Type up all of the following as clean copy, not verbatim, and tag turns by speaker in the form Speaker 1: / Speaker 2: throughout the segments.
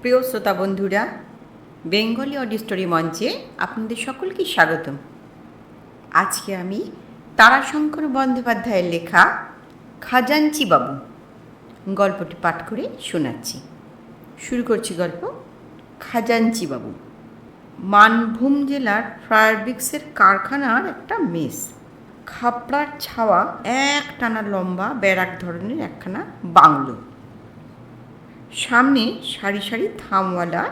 Speaker 1: প্রিয় শ্রোতা বন্ধুরা, বেঙ্গলি অডিও স্টোরি মঞ্চে আপনাদের সকলকে স্বাগতম। আজকে আমি তারাশঙ্কর বন্দ্যোপাধ্যায়ের লেখা খাজাঞ্চি বাবু গল্পটি পাঠ করে শোনাচ্ছি। শুরু করছি গল্প খাজাঞ্চি বাবু। মানভূম জেলার ফায়ারব্রিক্সের কারখানার একটা মেস। খাপড়ার ছাওয়া এক টানা লম্বা ব্যারাক ধরনের একখানা বাংলো। সামনে সারি সারি থামওয়ালা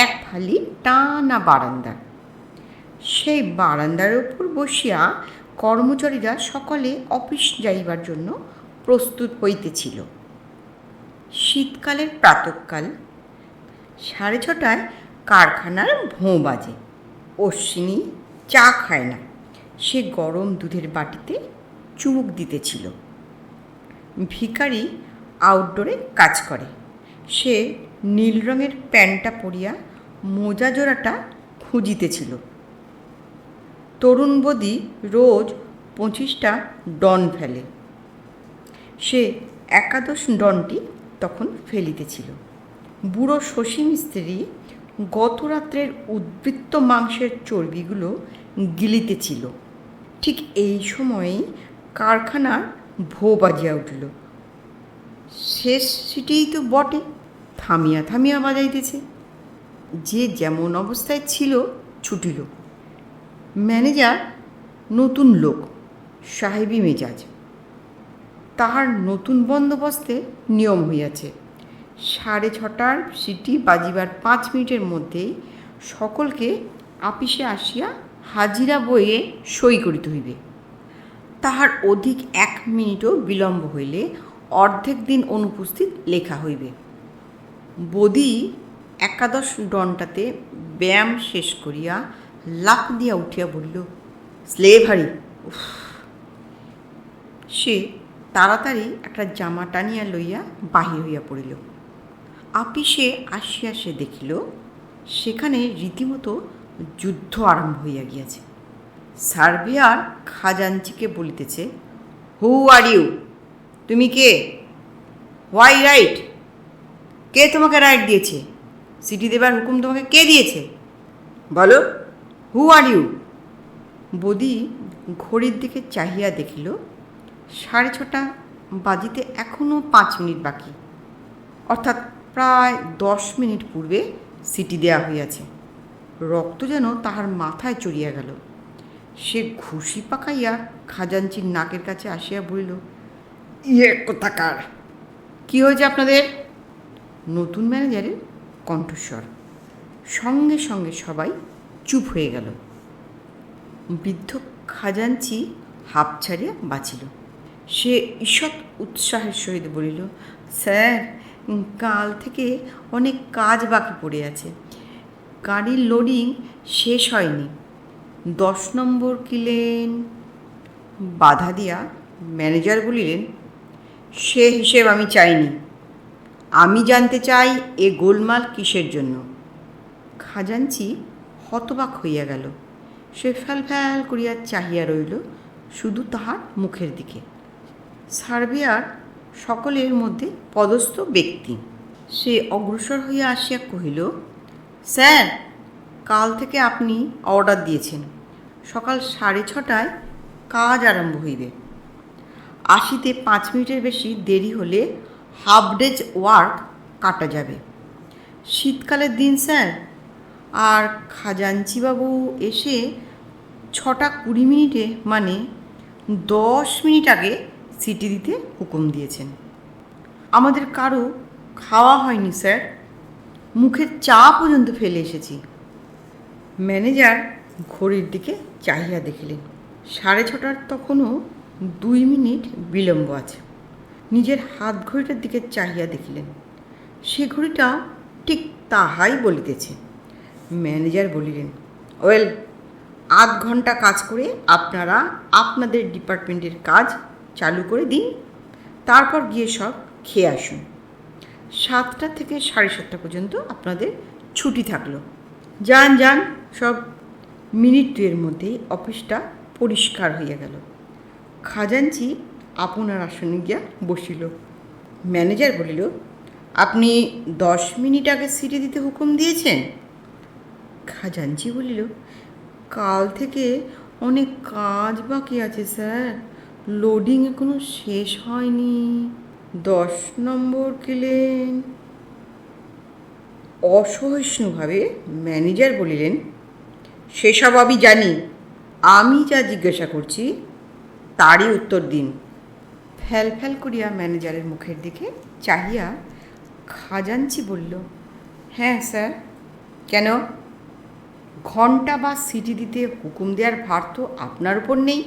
Speaker 1: এক ফালি টানা বারান্দা। সেই বারান্দার উপর বসিয়া কর্মচারীরা সকলে অফিস যাইবার জন্য প্রস্তুত হইতেছিল। শীতকালের প্রাতঃকাল 6:30 কারখানার ভোঁ বাজে। অশ্বিনী চা খায় না, সে গরম দুধের বাটিতে চুমুক দিতেছিল। ভিখারি আউটডোরে কাজ করে, সে নীল রঙের প্যান্টটা পরিয়া মোজা জোড়াটা খুঁজিতেছিল। তরুণ বদি রোজ 25টা ডন ফেলে, সে একাদশ ডনটি তখন ফেলিতেছিল। বুড়ো শশী মিস্ত্রি গত রাত্রের উদ্বৃত্ত মাংসের চর্বিগুলো গিলিতেছিল। ঠিক এই সময়েই কারখানার ভো বাজিয়া উঠিল। শেষ সিটিই তো বটে, থামিয়া থামিয়া বাজাইতেছে। যে যেমন অবস্থায় ছিল ছুটিল। ম্যানেজার নতুন লোক, সাহেবী মেজাজ। তাহার নতুন বন্দোবস্তে নিয়ম হইয়াছে, 6:30 সিটি বাজিবার 5 মিনিটের মধ্যেই সকলকে আপিসে আসিয়া হাজিরা বইয়ে সই করিতে হইবে। তাহার অধিক 1 মিনিটও বিলম্ব হইলে অর্ধেক দিন অনুপস্থিত লেখা হইবে। বদি একাদশ ডনটাতে ব্যায়াম শেষ করিয়া লাফ দিয়া উঠিয়া বলিল, স্লেভারি! সে তাড়াতাড়ি একটা জামা টানিয়া লইয়া বাহির হইয়া পড়িল। আপিসে আসিয়া সে দেখিল সেখানে রীতিমতো যুদ্ধ আরম্ভ হইয়া গিয়াছে। সার্ভেয়ার খাজাঞ্চিকে বলিতেছে, হু আর ইউ? তুমি কে? Why right? কে তোমাকে রাইট দিয়েছে? সিটি দেবার হুকুম তোমাকে কে দিয়েছে? বলো, হু আর ইউ? বদি ঘড়ির দিকে চাহিয়া দেখিল 6:30 বাজিতে এখনও 5 মিনিট বাকি, অর্থাৎ প্রায় 10 মিনিট পূর্বে সিটি দেয়া হইয়াছে। রক্ত যেন তাহার মাথায় চড়িয়া গেল। সে ঘুষি পাকাইয়া খাজাঞ্চির নাকের কাছে আসিয়া বলিল, ইয়ে কোথাকার! কী হয়েছে আপনাদের? নতুন ম্যানেজারের কণ্ঠস্বর। সঙ্গে সঙ্গে সবাই চুপ হয়ে গেল। বৃদ্ধ খাজাঞ্চি হাঁপ ছাড়িয়া বাঁচিল। সে ঈষৎ উৎসাহের সহিত বলিল, স্যার, কাল থেকে অনেক কাজ বাকি পড়ে আছে। গাড়ির লোডিং শেষ হয়নি। 10 নম্বর কিলেন। বাধা দিয়া ম্যানেজার বলিলেন, সে হিসেব আমি চাইনি। আমি জানতে চাই এ গোলমাল কিসের জন্য। খাজাঞ্চি হতবাক হইয়া গেল। সে ফ্যাল ফ্যাল করিয়া চাহিয়া রইল শুধু তাহার মুখের দিকে। সার্ভেয়ার সকলের মধ্যে পদস্থ ব্যক্তি। সে অগ্রসর হইয়া আসিয়া কহিল, স্যার, কাল থেকে আপনি অর্ডার দিয়েছেন সকাল 6:30 কাজ আরম্ভ হইবে। আসিতে 5 মিনিটের বেশি দেরি হলে হাফ ডেজ ওয়ার্ক কাটা যাবে। শীতকালের দিন স্যার। আর খাজাঞ্চিবাবু এসে 6:20 মানে 10 মিনিট আগে সিটি দিতে হুকুম দিয়েছেন। আমাদের কারো খাওয়া হয়নি স্যার, মুখের চা পর্যন্ত ফেলে এসেছি। ম্যানেজার ঘড়ির দিকে চাহিয়া দেখিলেন 6:30 তখনও 2 মিনিট বিলম্ব আছে। নিজের হাত ঘড়িটার দিকে চাহিয়া দেখিলেন সে ঘড়িটা ঠিক তাহাই বলিতেছে। ম্যানেজার বলিলেন, ওয়েল, আধ ঘন্টা কাজ করে আপনারা আপনাদের ডিপার্টমেন্টের কাজ চালু করে দিন, তারপর গিয়ে সব খেয়ে আসুন। 7টা থেকে 7:30 পর্যন্ত আপনাদের ছুটি থাকলো। যান যান সব। মিনিট 2-এর মধ্যেই অফিসটা পরিষ্কার হইয়া গেল। খাজাঞ্চি আপনার আসনে গিয়া বসিল। ম্যানেজার বলিল, আপনি 10 মিনিট আগে সিটি দিতে হুকুম দিয়েছেন? খাজাঞ্চি বলিল, কাল থেকে অনেক কাজ বাকি আছে স্যার, লোডিং এখনো শেষ হয়নি। 10 নম্বর কেলেন। অসহিষ্ণুভাবে ম্যানেজার বলিলেন, সেসব আমি জানি, আমি যা জিজ্ঞাসা করছি তারই উত্তর দিন। ফ্যাল ফ্যাল করিয়া ম্যানেজারের মুখের দিকে চাহিয়া খাজাঞ্চি বলল, হ্যাঁ স্যার। কেন? ঘন্টা বা সিটি দিতে হুকুম দেওয়ার ভার তো আপনার উপর নেই।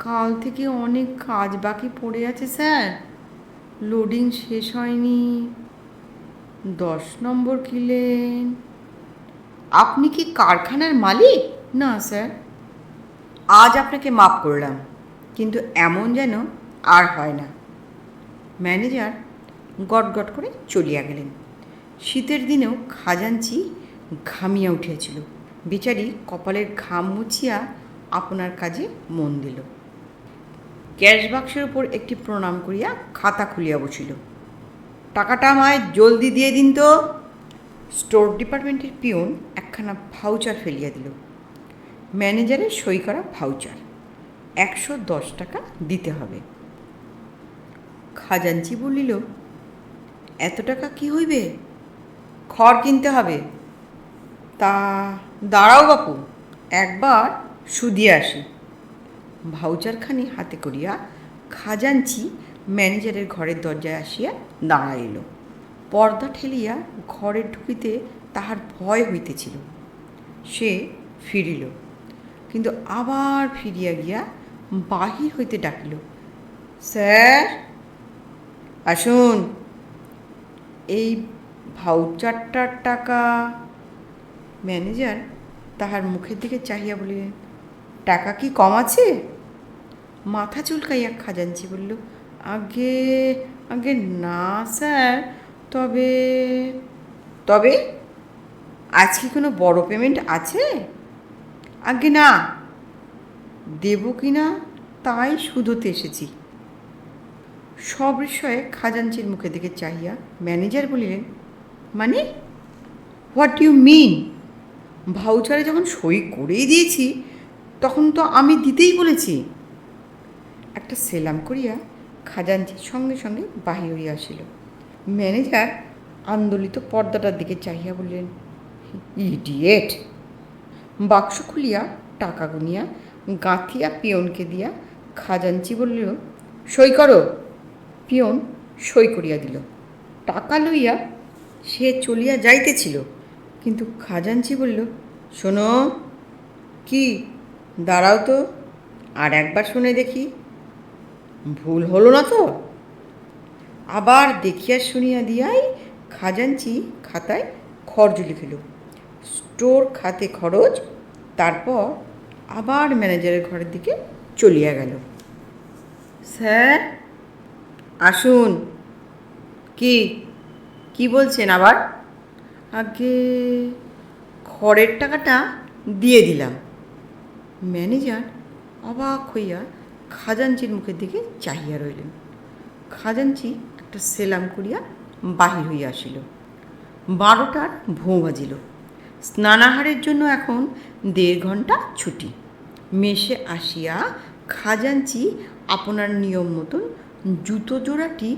Speaker 1: কাল থেকে অনেক কাজ বাকি পড়ে আছে স্যার, লোডিং শেষ হয়নি। 10 নম্বর কিলেন। আপনি কি কারখানার মালিক? না স্যার। আজ আপনাকে মাফ করলাম, কিন্তু এমন যেন আর হয় না। ম্যানেজার গটগট করে চলিয়া গেলেন। শীতের দিনেও খাজাঞ্চি ঘামিয়া উঠিয়াছিল। বেচারি কপালের ঘাম মুছিয়া আপনার কাজে মন দিল। ক্যাশ বাক্সের উপর একটি প্রণাম করিয়া খাতা খুলিয়া বসিল। টাকাটা আমায় জলদি দিয়ে দিন তো। স্টোর ডিপার্টমেন্টের পিয়ন একখানা ভাউচার ফেলিয়া দিল। ম্যানেজারের সই করা ভাউচার, 110 টাকা দিতে হবে। খাজাঞ্চি বলিল, এত টাকা কি হইবে? খড় কিনতে হবে। তা দাঁড়াও বাপু, একবার শুধিয়ে আসি। ভাউচারখানি হাতে করিয়া খাজাঞ্চি ম্যানেজারের ঘরের দরজায় আসিয়া দাঁড়াইল। পর্দা ঠেলিয়া ঘরে ঢুকিতে তাহার ভয় হইতেছিল। সে ফিরিল, কিন্তু আবার ফিরিয়া গিয়া বাহির হইতে ডাকিল, স্যার আসুন, এই ভাউচারটার টাকা। ম্যানেজার তাহার মুখের দিকে চাহিয়া বলিলেন, টাকা কি কম আছে? মাথা চুলকাইয়া খাজাঞ্চি বলল, আগে আগে না স্যার, তবে তবে আজ কি কোনো বড় পেমেন্ট আছে? আগে না, দেব কি না তাই শুধোতে এসেছি। সবিস্ময়ে খাজাঞ্চির মুখের দিকে চাহিয়া ম্যানেজার বলিলেন, মানে হোয়াট ইউ মিন? ভাউচারে যখন সই করেই দিয়েছি তখন তো আমি দিতেই বলেছি। একটা সেলাম করিয়া খাজাঞ্চির সঙ্গে সঙ্গে বাহির হইয়া আসিল। ম্যানেজার আন্দোলিত পর্দাটার দিকে চাহিয়া বললেন, ইডিয়েট। বাক্স খুলিয়া টাকা গুনিয়া গাঁথিয়া পিয়নকে দিয়া খাজাঞ্চি বলল, সই করো। পিয়ন সই করিয়া দিল। টাকা লইয়া সে চলিয়া যাইতেছিল, কিন্তু খাজাঞ্চি বলল, শোনো। কি? দাঁড়াও তো, আর একবার শুনে দেখি, ভুল হলো না তো? আবার দেখিয়া শুনিয়া দিয়াই খাজাঞ্চি খাতায় খরচ লিখিল, স্টোর খাতে খরচ। তারপর আবার ম্যানেজারের ঘরের দিকে চলিয়া গেল। স্যার আসুন। কি কি বলছেন আবার? আগে খড়ের টাকাটা দিয়ে দিলাম। ম্যানেজার অবাক হইয়া খাজাঞ্চির মুখের দিকে চাহিয়া রইলেন। খাজাঞ্চি একটা সেলাম করিয়া বাহির হইয়া আসিল। 12টার ভোঁ বাজিল। স্নানাহারের জন্য এখন 1.5 ঘন্টা ছুটি। মেশে আসিয়া খাজাঞ্চি আপনার নিয়ম মতন জুতো জোড়াটি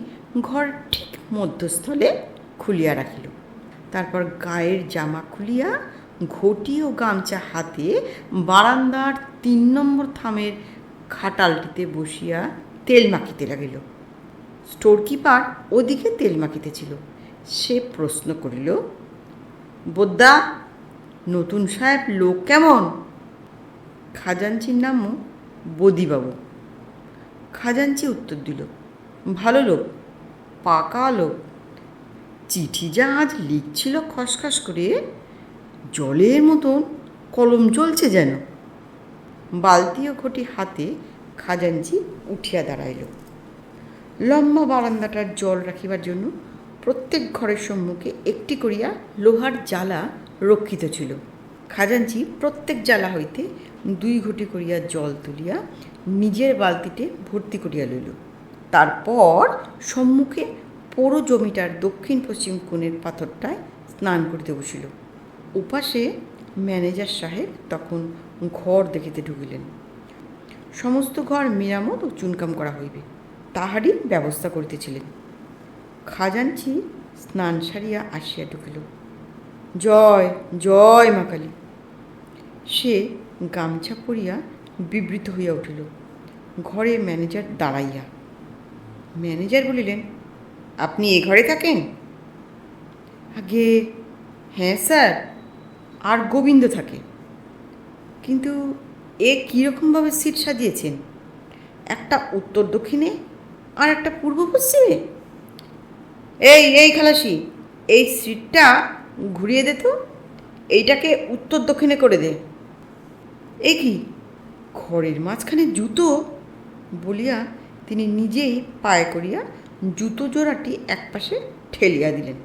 Speaker 1: ঘর ঠিক মধ্যস্থলে খুলিয়া রাখিল। তারপর গায়ের জামা খুলিয়া ঘটি ও গামছা হাতে বারান্দার 3 নম্বর থামের খাটালটিতে বসিয়া তেল মাখিতে লাগিল। স্টোর কিপার ওদিকে তেল মাখিতেছিল। সে প্রশ্ন করিল, বোদ্দা, নতুন সাহেব লোক কেমন? খাজাঞ্চির নামও বদিবাবু। খাজাঞ্চি উত্তর দিল, ভালো লোক, পাকা লোক। চিঠি যা আজ লিখছিল খসখস করে, জলের মতন কলম চলছে যেন। বালতি ও ঘটি হাতে খাজাঞ্চি উঠিয়া দাঁড়াইল। লম্বা বারান্দাটার জল রাখিবার জন্য প্রত্যেক ঘরের সম্মুখে একটি করিয়া লোহার জালা রক্ষিত ছিল। খাজাঞ্চি প্রত্যেক জালা হইতে 2 ঘটি করিয়া জল তুলিয়া নিজের বালতিতে ভর্তি করিয়া লইল। তারপর সম্মুখে পুরো জমিটার দক্ষিণ পশ্চিম কোণের পাথরটায় স্নান করিতে বসিল। উপাসে ম্যানেজার সাহেব তখন ঘর দেখিতে ঢুকিলেন। সমস্ত ঘর মেরামত ও চুনকাম করা হইবে, তাহারই ব্যবস্থা করিতেছিলেন। খাজাঞ্চি স্নান সারিয়া আসিয়া ঢুকিল। জয় জয় মা কালী। সে গামছা পরিয়া বিবৃত হইয়া উঠিল। ঘরে ম্যানেজার দাঁড়াইয়া। ম্যানেজার বলিলেন, আপনি এ ঘরে থাকেন? আগে হ্যাঁ স্যার, আর গোবিন্দ থাকে। কিন্তু এ কীরকমভাবে সিট সাজিয়েছেন? একটা উত্তর দক্ষিণে আর একটা পূর্ব পশ্চিমে। এই খালাসি, এই সিটটা ঘুরিয়ে দে তো, এইটাকে উত্তর দক্ষিণে করে দে। এ কি, ঘরের মাঝখানে জুতো? বলিয়া তিনি নিজেই পায়ে করিয়া জুতো জোড়াটি একপাশে ঠেলিয়া দিলেন।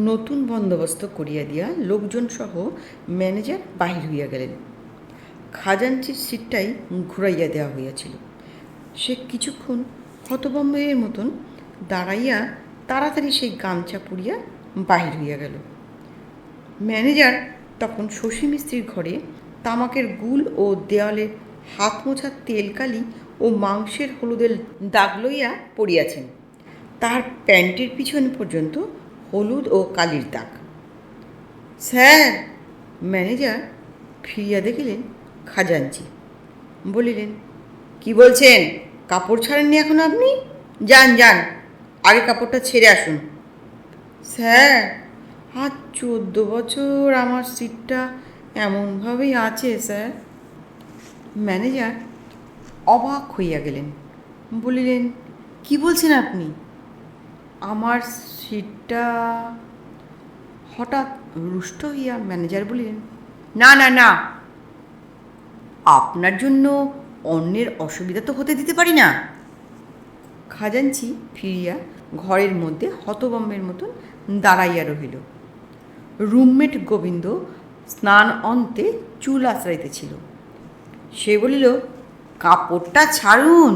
Speaker 1: নতুন বন্দোবস্ত করিয়া দিয়া লোকজন সহ ম্যানেজার বাহির হইয়া গেলেন। খাজাঞ্চির সিটটাই ঘুরাইয়া দেওয়া হইয়াছিল। সে কিছুক্ষণ হতভম্বের মতন দাঁড়াইয়া তাড়াতাড়ি সেই গামছা পুড়িয়া বাহির হইয়া গেল। ম্যানেজার তখন শশী মিস্ত্রির ঘরে তামাকের গুল ও দেওয়ালে হাত মোছার তেলকালি ও মাংসের হলুদের দাগ লইয়া পড়িয়াছেন। তার প্যান্টের পিছন পর্যন্ত হলুদ ও কালির দাগ। স্যার, ম্যানেজার ফিরিয়া দেখিলেন খাজাঞ্চি। বলিলেন, কি বলছেন? কাপড় ছাড়েননি এখনো আপনি? যান যান, আগে কাপড়টা ছেড়ে আসুন। স্যার, আজ 14 বছর আমার সিটটা এমনভাবেই আছে স্যার। ম্যানেজার অবাক হইয়া গেলেন। বলিলেন, কি বলছেন আপনি? আমার সিটটা? হঠাৎ রুষ্ট হইয়া ম্যানেজার বলিলেন, না না না, আপনার জন্য অন্যের অসুবিধা তো হতে দিতে পারি না। খাজাঞ্চি ফিরিয়া ঘরের মধ্যে হতভম্বের মতন দাঁড়াইয়া রহিল। রুমমেট গোবিন্দ স্নান অন্তে চুল আঁচড়াইতেছিল। সে বলিল, কাপড়টা ছাড়ুন।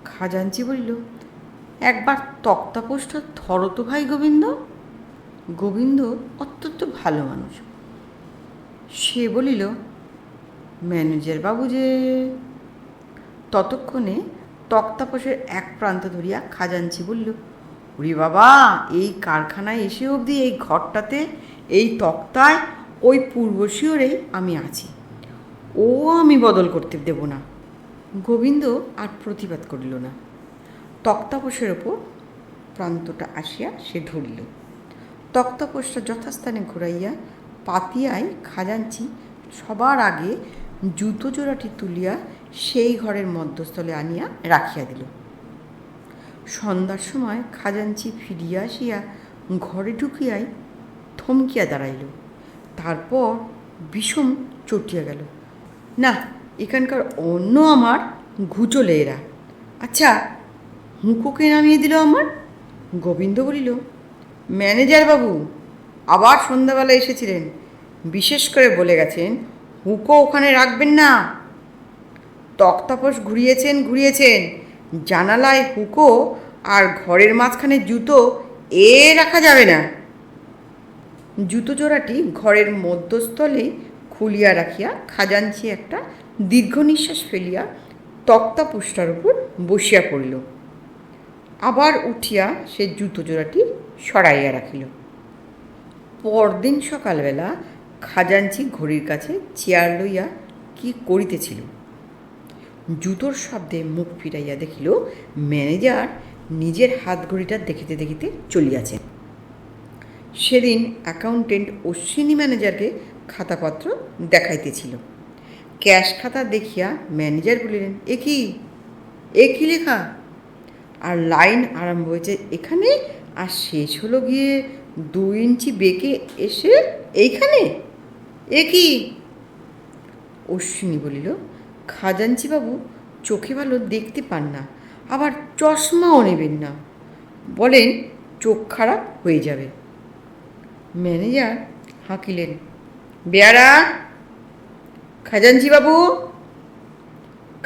Speaker 1: খাজাঞ্চি বলিল, একবার তক্তাপোষটা ধরো তো ভাই গোবিন্দ। গোবিন্দ অত্যন্ত ভালো মানুষ। সে বলিল, ম্যানেজার বাবু যে। ততক্ষণে তক্তাপোষের এক প্রান্ত ধরিয়া খাজাঞ্চি বলল, ওরে বাবা, এই কারখানায় এসে অবধি এই ঘরটাতে, এই তক্তায়, ওই পূর্ব শিওরেই আমি আছি। ও আমি বদল করতে দেব না। গোবিন্দ আর প্রতিবাদ করিল না। তক্তাপোষের ওপর প্রান্তটা আসিয়া সে ধরিল। তক্তাপোষটা যথাস্থানে ঘুরাইয়া পাতিয়ায় খাজাঞ্চি সবার আগে জুতো জোড়াটি তুলিয়া সেই ঘরের মধ্যস্থলে আনিয়া রাখিয়া দিল। সন্ধ্যার সময় খাজাঞ্চি ফিরিয়া আসিয়া ঘরে ঢুকিয়াই থমকিয়া দাঁড়াইল। তারপর বিষম চটিয়া গেল। না, এখানকার অন্য আমার ঘুচলে এরা। আচ্ছা, হুঁকোকে নামিয়ে দিল আমার। গোবিন্দ বলিল, ম্যানেজার বাবু আবার সন্ধ্যাবেলা এসেছিলেন, বিশেষ করে বলে গেছেন হুঁকো ওখানে রাখবেন না। তক্তাপোষ ঘুরিয়েছেন, জানালায় হুঁকো আর ঘরের মাঝখানে জুতো এ রাখা যাবে না। জুতো জোড়াটি ঘরের মধ্যস্থলে খুলিয়া রাখিয়া খাজাঞ্চি একটা দীর্ঘ নিঃশ্বাস ফেলিয়া তক্তাপোষটার উপর বসিয়া পড়িল। আবার উঠিয়া সে জুতো জোড়াটি সরাইয়া রাখিল। পরদিন সকালবেলা খাজাঞ্চি ঘড়ির কাছে চেয়ার লইয়া কি করিতেছিল। জুতোর শব্দে মুখ ফিরাইয়া দেখিল ম্যানেজার নিজের হাত ঘড়িটা দেখিতে দেখিতে চলিয়াছেন। সেদিন অ্যাকাউন্টেন্ট অশ্বিনী ম্যানেজারকে খাতাপত্র দেখাইতেছিল। ক্যাশ খাতা দেখিয়া ম্যানেজার বলিলেন, এ কি লেখা? আর লাইন আরম্ভ হয়েছে এখানে, আর শেষ হলো গিয়ে 2 ইঞ্চি বেঁকে এসে এইখানে। এ কি? অশ্বিনী বলিল, খাজাঞ্চিবাবু চোখে ভালো দেখতে পান না, আবার চশমাও নেবেন না, বলেন চোখ খারাপ হয়ে যাবে। ম্যানেজার হাঁকিলেন, বেয়ারা, খাজাঞ্চিবাবু।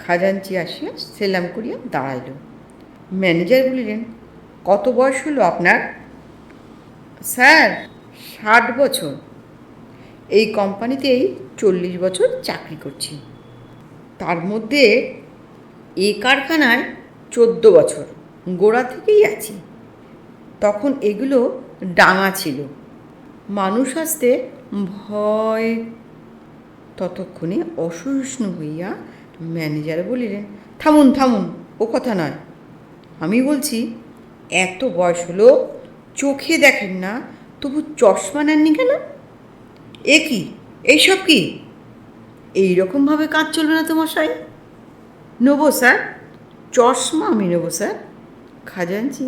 Speaker 1: খাজাঞ্চি আসিয়া সেলাম করিয়া দাঁড়াইল। ম্যানেজার বলিলেন, কত বয়স হলো আপনার? স্যার, 60 বছর। এই কোম্পানিতেই 40 বছর চাকরি করছি। তার মধ্যে এই কারখানায় 14 বছর গোড়া থেকেই আছি। তখন এগুলো ডাঙা ছিল, মানুষ আসতে ভয়। ততক্ষণে অসহিষ্ণু হইয়া ম্যানেজার বলিলেন, থামুন থামুন, ও কথা নয়। আমি বলছি, এত বয়স হলো, চোখে দেখেন না, তবু চশমা নেননি কেন? এ কি, এইসব কি? এইরকমভাবে কাজ চলবে না তো মশাই। নেবো স্যার, চশমা আমি নেবো স্যার। খাজাঞ্চি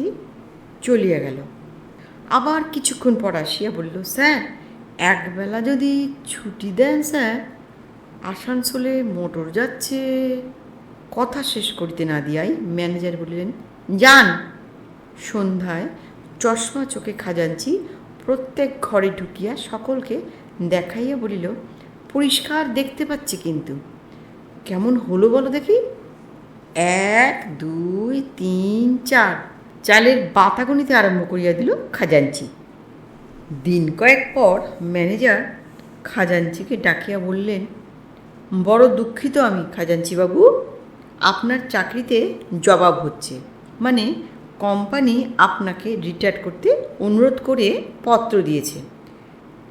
Speaker 1: চলিয়া গেল। আবার কিছুক্ষণ পর আসিয়া বলল, স্যার, একবেলা যদি ছুটি দেন স্যার, আসানসোলে মোটর যাচ্ছে। কথা শেষ করিতে না দিয়াই ম্যানেজার বলিলেন, যান। সন্ধ্যায় চশমা চোখে খাজাঞ্চি প্রত্যেক ঘরে ঢুকিয়া সকলকে দেখাইয়া বলিল, পরিষ্কার দেখতে পাচ্ছি, কিন্তু কেমন হলো বলো দেখি? 1, 2, 3, 4 চালের বাতা গণিতে আরম্ভ করিয়া দিল খাজাঞ্চি। দিন কয়েক পর ম্যানেজার খাজাঞ্চিকে ডাকিয়া বললেন, বড় দুঃখিত আমি খাজাঞ্চিবাবু, আপনার চাকরিতে জবাব হচ্ছে, মানে কোম্পানি আপনাকে রিটায়ার করতে অনুরোধ করে পত্র দিয়েছে।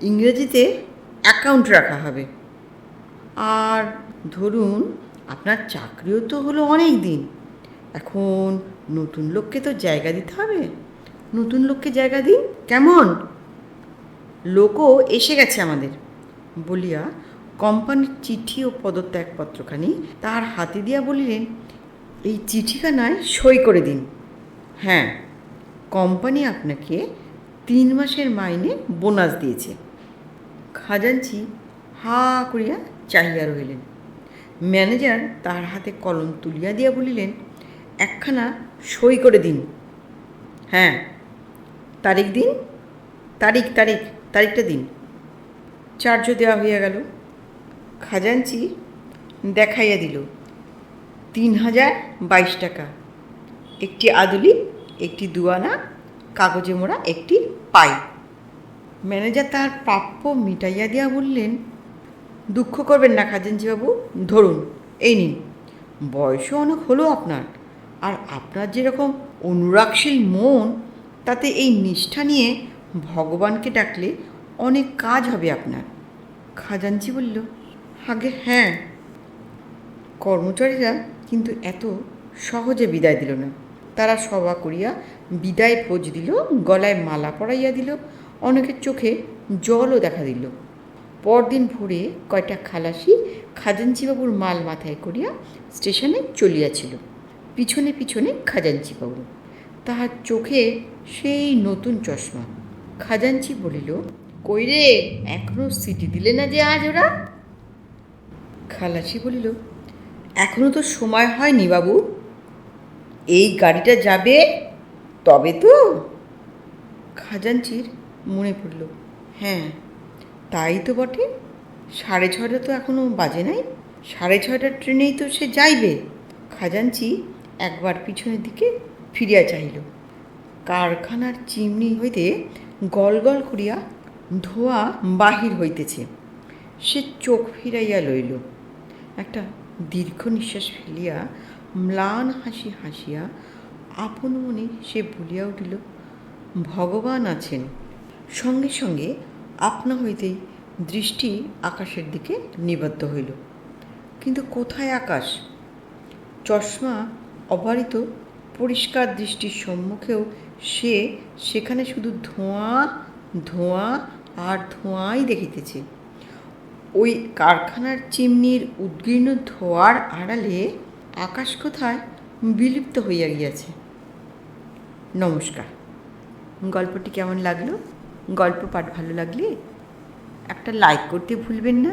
Speaker 1: ইংরেজিতে অ্যাকাউন্ট রাখা হবে। আর ধরুন, আপনার চাকরিও তো হলো অনেক দিন, এখন নতুন লোককে তো জায়গা দিতে হবে। নতুন লোককে জায়গা দিন, কেমন? লোকও এসে গেছে আমাদের, বলিয়া কোম্পানির চিঠি ও পদত্যাগপত্রখানি তাহার হাতে দিয়া বলিলেন, এই চিঠিখানায় সই করে দিন। হ্যাঁ, কোম্পানি আপনাকে 3 মাসের মাইনে বোনাস দিয়েছে। খাজাঞ্চি হা করিয়া চাহিয়া রহিলেন। ম্যানেজার তাহার হাতে কলম তুলিয়া দিয়া বলিলেন, একখানা সই করে দিন। হ্যাঁ, তারিখ দিন, তারিখটা দিন। চার্জ দেওয়া হইয়া গেল। খাজাঞ্চি দেখাইয়া দিল 3022 টাকা, একটি আদুলি, একটি দুয়ানা, কাগজে মোড়া একটি পাই। ম্যানেজার তাহার প্রাপ্য মিটাইয়া দিয়া বললেন, দুঃখ করবেন না খাজাঞ্চিবাবু, ধরুন, এই নিন। বয়সও অনেক হলো আপনার, আর আপনার যেরকম অনুরাগশীল মন, তাতে এই নিষ্ঠা নিয়ে ভগবানকে ডাকলে অনেক কাজ হবে আপনার। খাজাঞ্চি বলল, আগে হ্যাঁ। কর্মচারীরা কিন্তু এত সহজে বিদায় দিল না। তারা সভা করিয়া বিদায় ভোজ দিল, গলায় মালা পরাইয়া দিল, অনেকের চোখে জলও দেখা দিল। পরদিন ভোরে কয়টা খালাসি খাজাঞ্চিবাবুর মাল মাথায় করিয়া স্টেশনে চলিয়াছিল। পিছনে পিছনে খাজাঞ্চিবাবু, তাহার চোখে সেই নতুন চশমা। খাজাঞ্চি বলিল, কই রে, এখনো সিটি দিলে না যে আজ ওরা? খালাসি বলিল, এখনো তো সময় হয়নি বাবু, এই গাড়িটা যাবে তবে তো। খাজাঞ্চির মনে পড়ল, হ্যাঁ তাই তো বটে, 6:30 তো এখনো বাজে নাই, 6:30টার ট্রেনেই তো সে যাইবে। খাজাঞ্চি একবার পিছনের দিকে ফিরিয়া চাহিল। কারখানার চিমনি হইতে গল গল করিয়া ধোঁয়া বাহির হইতেছে। সে চোখ ফিরাইয়া লইল। একটা দীর্ঘ নিঃশ্বাস ফেলিয়া ম্লান হাসি হাসিয়া আপন মনে সে বলিয়া উঠিল, ভগবান আছেন। সঙ্গে সঙ্গে আপনা হইতেই দৃষ্টি আকাশের দিকে নিবদ্ধ হইল। কিন্তু কোথায় আকাশ? চশমা অবারিত পরিষ্কার দৃষ্টির সম্মুখেও সে সেখানে শুধু ধোঁয়া, ধোঁয়া আর ধোঁয়াই দেখিতেছে। ওই কারখানার চিমনির উদ্গীর্ণ ধোঁয়ার আড়ালে আকাশ কোথায় বিলুপ্ত হইয়া গিয়াছে। নমস্কার। গল্পটি কেমন লাগলো? গল্প পাঠ ভালো লাগলে একটা লাইক করতে ভুলবেন না।